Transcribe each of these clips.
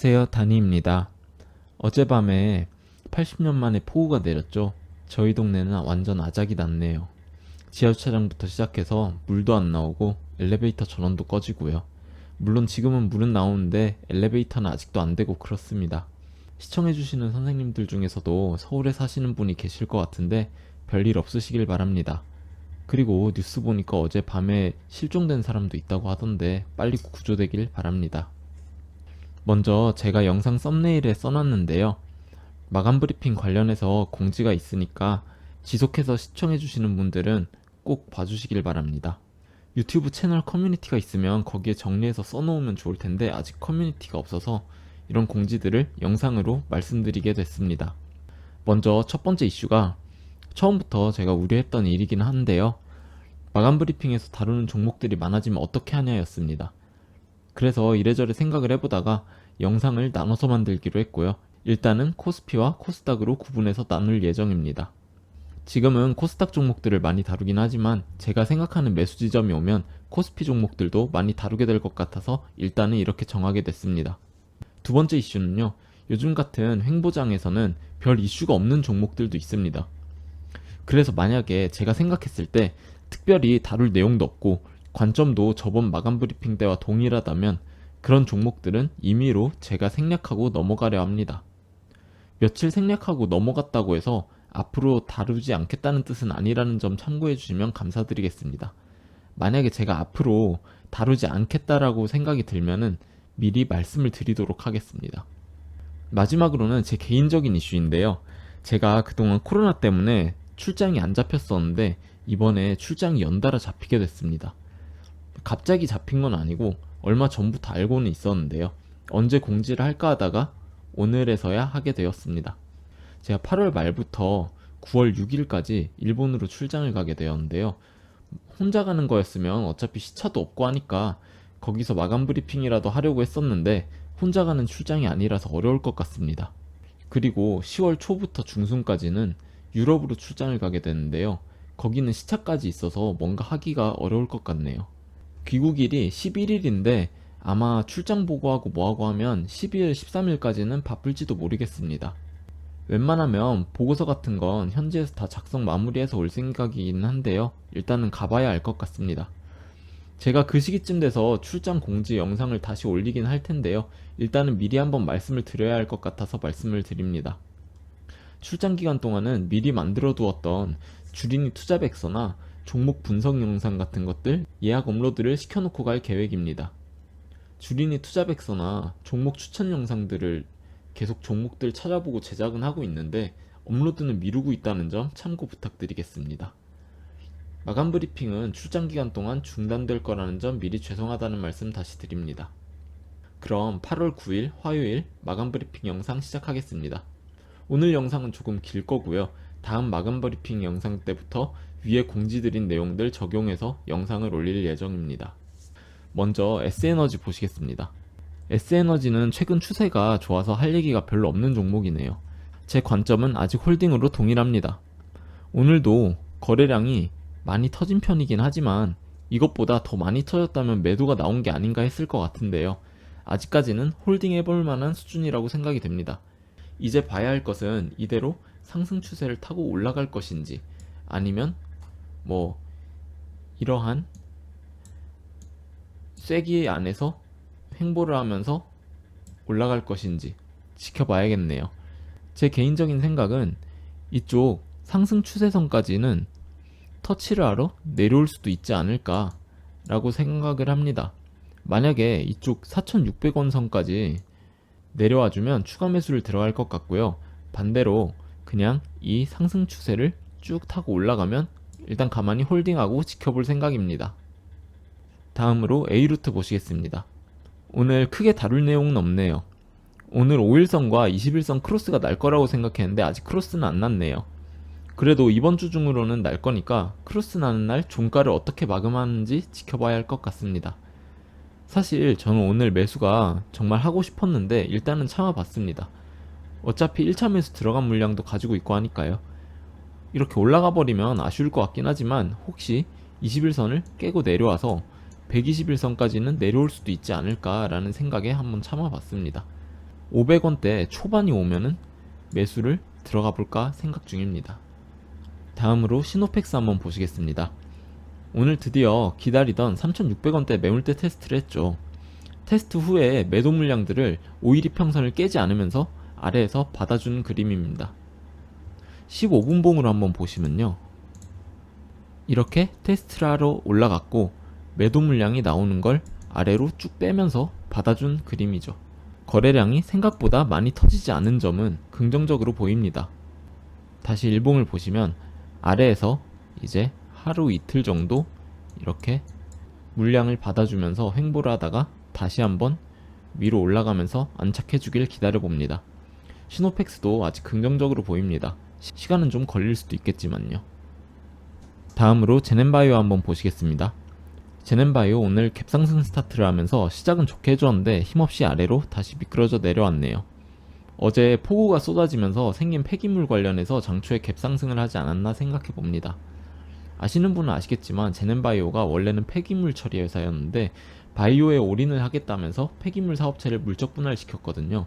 안녕하세요, 다니입니다. 어젯밤에 80년 만에 폭우가 내렸죠. 저희 동네는 완전 아작이 났네요. 지하주차장부터 시작해서 물도 안 나오고 엘리베이터 전원도 꺼지고요. 물론 지금은 물은 나오는데 엘리베이터는 아직도 안 되고 그렇습니다. 시청해주시는 선생님들 중에서도 서울에 사시는 분이 계실 것 같은데 별일 없으시길 바랍니다. 그리고 뉴스 보니까 어젯밤에 실종된 사람도 있다고 하던데 빨리 구조되길 바랍니다. 먼저 제가 영상 썸네일에 써놨는데요. 마감 브리핑 관련해서 공지가 있으니까 지속해서 시청해주시는 분들은 꼭 봐주시길 바랍니다. 유튜브 채널 커뮤니티가 있으면 거기에 정리해서 써놓으면 좋을 텐데 아직 커뮤니티가 없어서 이런 공지들을 영상으로 말씀드리게 됐습니다. 먼저 첫 번째 이슈가 처음부터 제가 우려했던 일이긴 한데요. 마감 브리핑에서 다루는 종목들이 많아지면 어떻게 하냐였습니다. 그래서 이래저래 생각을 해보다가 영상을 나눠서 만들기로 했고요. 일단은 코스피와 코스닥으로 구분해서 나눌 예정입니다. 지금은 코스닥 종목들을 많이 다루긴 하지만 제가 생각하는 매수 지점이 오면 코스피 종목들도 많이 다루게 될 것 같아서 일단은 이렇게 정하게 됐습니다. 두 번째 이슈는요. 요즘 같은 횡보장에서는 별 이슈가 없는 종목들도 있습니다. 그래서 만약에 제가 생각했을 때 특별히 다룰 내용도 없고 관점도 저번 마감 브리핑 때와 동일하다면 그런 종목들은 임의로 제가 생략하고 넘어가려 합니다. 며칠 생략하고 넘어갔다고 해서 앞으로 다루지 않겠다는 뜻은 아니라는 점 참고해 주시면 감사드리겠습니다. 만약에 제가 앞으로 다루지 않겠다라고 생각이 들면은 미리 말씀을 드리도록 하겠습니다. 마지막으로는 제 개인적인 이슈인데요. 제가 그동안 코로나 때문에 출장이 안 잡혔었는데 이번에 출장이 연달아 잡히게 됐습니다. 갑자기 잡힌 건 아니고 얼마 전부터 알고는 있었는데요. 언제 공지를 할까 하다가 오늘에서야 하게 되었습니다. 제가 8월 말부터 9월 6일까지 일본으로 출장을 가게 되었는데요. 혼자 가는 거였으면 어차피 시차도 없고 하니까 거기서 마감 브리핑이라도 하려고 했었는데 혼자 가는 출장이 아니라서 어려울 것 같습니다. 그리고 10월 초부터 중순까지는 유럽으로 출장을 가게 되는데요. 거기는 시차까지 있어서 뭔가 하기가 어려울 것 같네요. 귀국일이 11일인데 아마 출장 보고하고 뭐하고 하면 12일, 13일까지는 바쁠지도 모르겠습니다. 웬만하면 보고서 같은 건 현지에서 다 작성 마무리해서 올 생각이긴 한데요. 일단은 가봐야 알 것 같습니다. 제가 그 시기쯤 돼서 출장 공지 영상을 다시 올리긴 할 텐데요. 일단은 미리 한번 말씀을 드려야 할 것 같아서 말씀을 드립니다. 출장 기간 동안은 미리 만들어 두었던 주린이 투자백서나 종목 분석 영상 같은 것들 예약 업로드를 시켜놓고 갈 계획입니다. 주린이 투자백서나 종목 추천 영상들을 계속 종목들 찾아보고 제작은 하고 있는데 업로드는 미루고 있다는 점 참고 부탁드리겠습니다. 마감 브리핑은 출장 기간 동안 중단될 거라는 점 미리 죄송하다는 말씀 다시 드립니다. 그럼 8월 9일 화요일 마감 브리핑 영상 시작하겠습니다. 오늘 영상은 조금 길 거고요. 다음 마감 브리핑 영상 때부터 위에 공지드린 내용들 적용해서 영상을 올릴 예정입니다. 먼저 S에너지 보시겠습니다. S에너지는 최근 추세가 좋아서 할 얘기가 별로 없는 종목이네요. 제 관점은 아직 홀딩으로 동일합니다. 오늘도 거래량이 많이 터진 편이긴 하지만 이것보다 더 많이 터졌다면 매도가 나온 게 아닌가 했을 것 같은데요. 아직까지는 홀딩 해볼 만한 수준이라고 생각이 됩니다. 이제 봐야 할 것은 이대로 상승 추세를 타고 올라갈 것인지 아니면 이러한 쐐기 안에서 횡보를 하면서 올라갈 것인지 지켜봐야겠네요. 제 개인적인 생각은 이쪽 상승 추세선까지는 터치를 하러 내려올 수도 있지 않을까 라고 생각을 합니다. 만약에 이쪽 4,600원 선까지 내려와주면 추가 매수를 들어갈 것 같고요. 반대로 그냥 이 상승 추세를 쭉 타고 올라가면 일단 가만히 홀딩하고 지켜볼 생각입니다. 다음으로 A루트 보시겠습니다. 오늘 크게 다룰 내용은 없네요. 오늘 5일선과 21선 크로스가 날 거라고 생각했는데 아직 크로스는 안 났네요. 그래도 이번 주 중으로는 날 거니까 크로스 나는 날 종가를 어떻게 마감하는지 지켜봐야 할 것 같습니다. 사실 저는 오늘 매수가 정말 하고 싶었는데 일단은 참아봤습니다. 어차피 1차 매수 들어간 물량도 가지고 있고 하니까요. 이렇게 올라가 버리면 아쉬울 것 같긴 하지만 혹시 21선을 깨고 내려와서 121선까지는 내려올 수도 있지 않을까 라는 생각에 한번 참아봤습니다. 500원대 초반이 오면은 매수를 들어가 볼까 생각 중입니다. 다음으로 시노펙스 한번 보시겠습니다. 오늘 드디어 기다리던 3600원대 매물대 테스트를 했죠. 테스트 후에 매도 물량들을 5일이평선을 깨지 않으면서 아래에서 받아주는 그림입니다. 15분봉으로 한번 보시면요, 이렇게 테스트를 하러 올라갔고 매도 물량이 나오는 걸 아래로 쭉 빼면서 받아준 그림이죠. 거래량이 생각보다 많이 터지지 않은 점은 긍정적으로 보입니다. 다시 일봉을 보시면 아래에서 이제 하루 이틀 정도 이렇게 물량을 받아주면서 횡보를 하다가 다시 한번 위로 올라가면서 안착해 주길 기다려 봅니다. 시노펙스도 아직 긍정적으로 보입니다. 시간은 좀 걸릴 수도 있겠지만요. 다음으로 제넨바이오 한번 보시겠습니다. 제넨바이오 오늘 갭상승 스타트를 하면서 시작은 좋게 해주었는데 힘없이 아래로 다시 미끄러져 내려왔네요. 어제 폭우가 쏟아지면서 생긴 폐기물 관련해서 장초에 갭상승을 하지 않았나 생각해 봅니다. 아시는 분은 아시겠지만 제넨바이오가 원래는 폐기물 처리 회사였는데 바이오에 올인을 하겠다면서 폐기물 사업체를 물적 분할시켰거든요.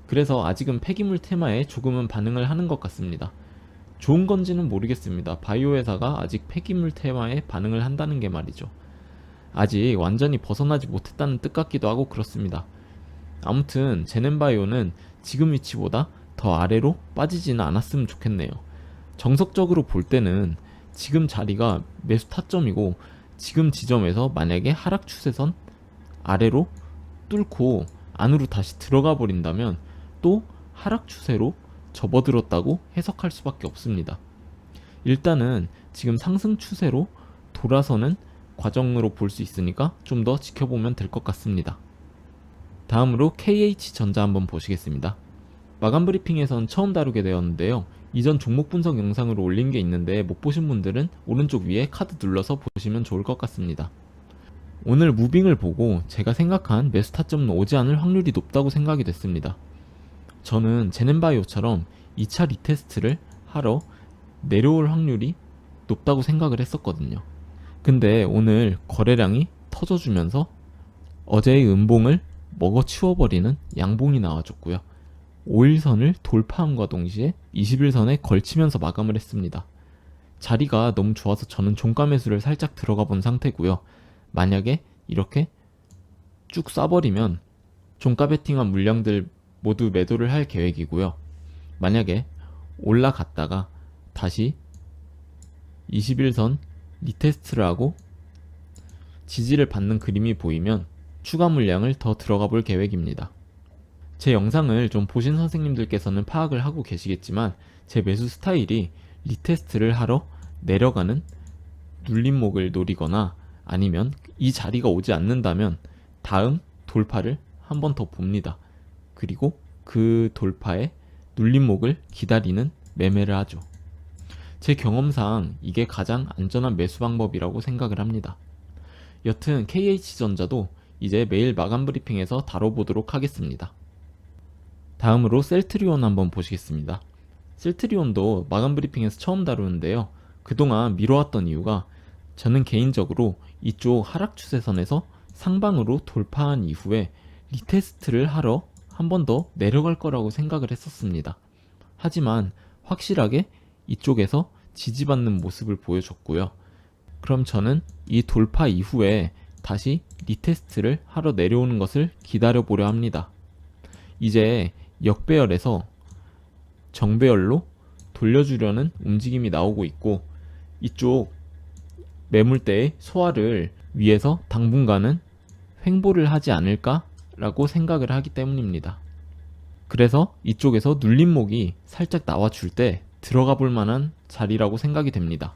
그래서 아직은 폐기물 테마에 조금은 반응을 하는 것 같습니다. 좋은 건지는 모르겠습니다. 바이오 회사가 아직 폐기물 테마에 반응을 한다는 게 말이죠. 아직 완전히 벗어나지 못했다는 뜻 같기도 하고 그렇습니다. 아무튼 제넨바이오는 지금 위치보다 더 아래로 빠지지는 않았으면 좋겠네요. 정석적으로 볼 때는 지금 자리가 매수 타점이고 지금 지점에서 만약에 하락 추세선 아래로 뚫고 안으로 다시 들어가 버린다면 또 하락 추세로 접어들었다고 해석할 수밖에 없습니다. 일단은 지금 상승 추세로 돌아서는 과정으로 볼 수 있으니까 좀 더 지켜보면 될 것 같습니다. 다음으로 KH전자 한번 보시겠습니다. 마감 브리핑에선 처음 다루게 되었는데요. 이전 종목 분석 영상으로 올린 게 있는데 못 보신 분들은 오른쪽 위에 카드 눌러서 보시면 좋을 것 같습니다. 오늘 무빙을 보고 제가 생각한 매수 타점은 오지 않을 확률이 높다고 생각이 됐습니다. 저는 제넨바이오처럼 2차 리테스트를 하러 내려올 확률이 높다고 생각을 했었거든요. 근데 오늘 거래량이 터져주면서 어제의 음봉을 먹어치워버리는 양봉이 나와줬고요. 5일선을 돌파함과 동시에 21선에 걸치면서 마감을 했습니다. 자리가 너무 좋아서 저는 종가 매수를 살짝 들어가 본 상태고요. 만약에 이렇게 쭉 쏴버리면 종가 베팅한 물량들 모두 매도를 할 계획이고요. 만약에 올라갔다가 다시 21선 리테스트를 하고 지지를 받는 그림이 보이면 추가 물량을 더 들어가 볼 계획입니다. 제 영상을 좀 보신 선생님들께서는 파악을 하고 계시겠지만 제 매수 스타일이 리테스트를 하러 내려가는 눌림목을 노리거나 아니면 이 자리가 오지 않는다면 다음 돌파를 한 번 더 봅니다. 그리고 그 돌파에 눌림목을 기다리는 매매를 하죠. 제 경험상 이게 가장 안전한 매수 방법이라고 생각을 합니다. 여튼 KH전자도 이제 매일 마감 브리핑에서 다뤄보도록 하겠습니다. 다음으로 셀트리온 한번 보시겠습니다. 셀트리온도 마감 브리핑에서 처음 다루는데요. 그동안 미뤄왔던 이유가 저는 개인적으로 이쪽 하락 추세선에서 상방으로 돌파한 이후에 리테스트를 하러 한 번 더 내려갈 거라고 생각을 했었습니다. 하지만 확실하게 이쪽에서 지지받는 모습을 보여줬고요. 그럼 저는 이 돌파 이후에 다시 리테스트를 하러 내려오는 것을 기다려 보려 합니다. 이제 역배열에서 정배열로 돌려주려는 움직임이 나오고 있고 이쪽 매물대의 소화를 위해서 당분간은 횡보를 하지 않을까 라고 생각을 하기 때문입니다. 그래서 이쪽에서 눌림목이 살짝 나와줄 때 들어가 볼 만한 자리라고 생각이 됩니다.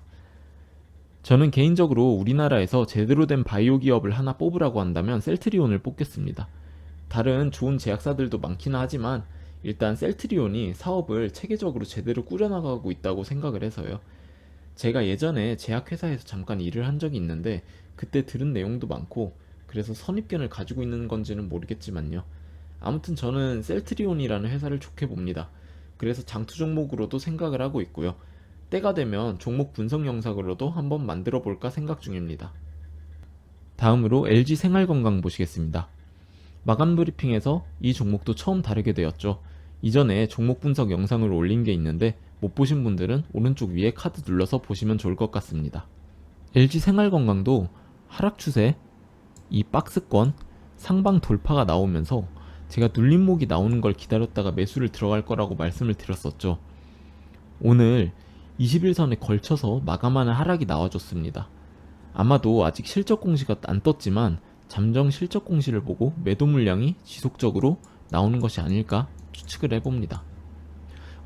저는 개인적으로 우리나라에서 제대로 된 바이오 기업을 하나 뽑으라고 한다면 셀트리온을 뽑겠습니다. 다른 좋은 제약사들도 많기는 하지만 일단 셀트리온이 사업을 체계적으로 제대로 꾸려나가고 있다고 생각을 해서요. 제가 예전에 제약회사에서 잠깐 일을 한 적이 있는데 그때 들은 내용도 많고 그래서 선입견을 가지고 있는 건지는 모르겠지만요. 아무튼 저는 셀트리온이라는 회사를 좋게 봅니다. 그래서 장투 종목으로도 생각을 하고 있고요. 때가 되면 종목 분석 영상으로도 한번 만들어 볼까 생각 중입니다. 다음으로 LG 생활건강 보시겠습니다. 마감 브리핑에서 이 종목도 처음 다루게 되었죠. 이전에 종목 분석 영상을 올린 게 있는데 못 보신 분들은 오른쪽 위에 카드 눌러서 보시면 좋을 것 같습니다. LG생활건강도 하락 추세, 이 박스권, 상방 돌파가 나오면서 제가 눌림목이 나오는 걸 기다렸다가 매수를 들어갈 거라고 말씀을 드렸었죠. 오늘 21선에 걸쳐서 마감하는 하락이 나와줬습니다. 아마도 아직 실적 공시가 안 떴지만 잠정 실적 공시를 보고 매도 물량이 지속적으로 나오는 것이 아닐까 추측을 해봅니다.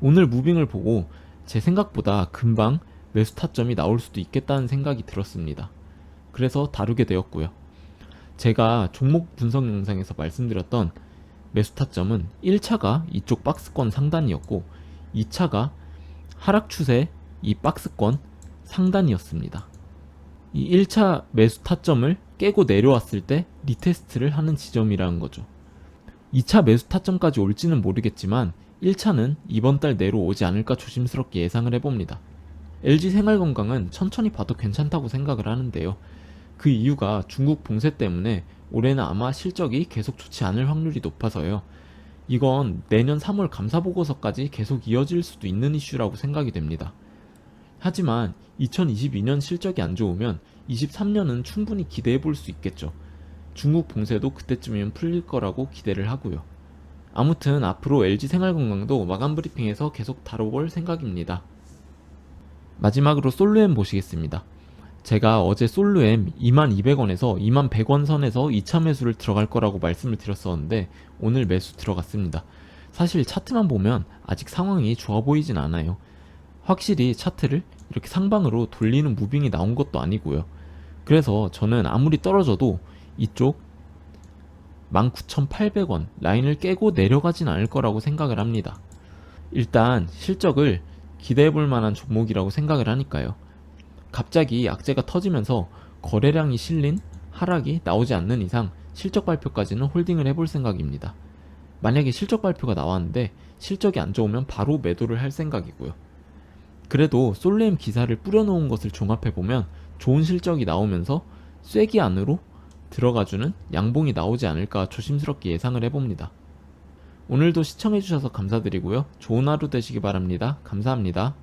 오늘 무빙을 보고 제 생각보다 금방 매수 타점이 나올 수도 있겠다는 생각이 들었습니다. 그래서 다루게 되었고요. 제가 종목 분석 영상에서 말씀드렸던 매수 타점은 1차가 이쪽 박스권 상단이었고 2차가 하락 추세 이 박스권 상단이었습니다. 이 1차 매수 타점을 깨고 내려왔을 때 리테스트를 하는 지점이라는 거죠. 2차 매수 타점까지 올지는 모르겠지만 1차는 이번 달 내로 오지 않을까 조심스럽게 예상을 해봅니다. LG생활건강은 천천히 봐도 괜찮다고 생각을 하는데요. 그 이유가 중국 봉쇄 때문에 올해는 아마 실적이 계속 좋지 않을 확률이 높아서요. 이건 내년 3월 감사보고서까지 계속 이어질 수도 있는 이슈라고 생각이 됩니다. 하지만 2022년 실적이 안 좋으면 23년은 충분히 기대해 볼 수 있겠죠. 중국 봉쇄도 그때쯤이면 풀릴 거라고 기대를 하고요. 아무튼 앞으로 LG생활건강도 마감 브리핑에서 계속 다뤄볼 생각입니다. 마지막으로 솔루엠 보시겠습니다. 제가 어제 솔루엠 2200원에서 2100원 선에서 2차 매수를 들어갈 거라고 말씀을 드렸었는데 오늘 매수 들어갔습니다. 사실 차트만 보면 아직 상황이 좋아 보이진 않아요. 확실히 차트를 이렇게 상방으로 돌리는 무빙이 나온 것도 아니고요. 그래서 저는 아무리 떨어져도 이쪽 19,800원 라인을 깨고 내려가진 않을 거라고 생각을 합니다. 일단 실적을 기대해 볼 만한 종목이라고 생각을 하니까요. 갑자기 악재가 터지면서 거래량이 실린 하락이 나오지 않는 이상 실적 발표까지는 홀딩을 해볼 생각입니다. 만약에 실적 발표가 나왔는데 실적이 안 좋으면 바로 매도를 할 생각이고요. 그래도 솔루엠 기사를 뿌려놓은 것을 종합해보면 좋은 실적이 나오면서 쐐기 안으로 들어가주는 양봉이 나오지 않을까 조심스럽게 예상을 해봅니다. 오늘도 시청해주셔서 감사드리고요. 좋은 하루 되시기 바랍니다. 감사합니다.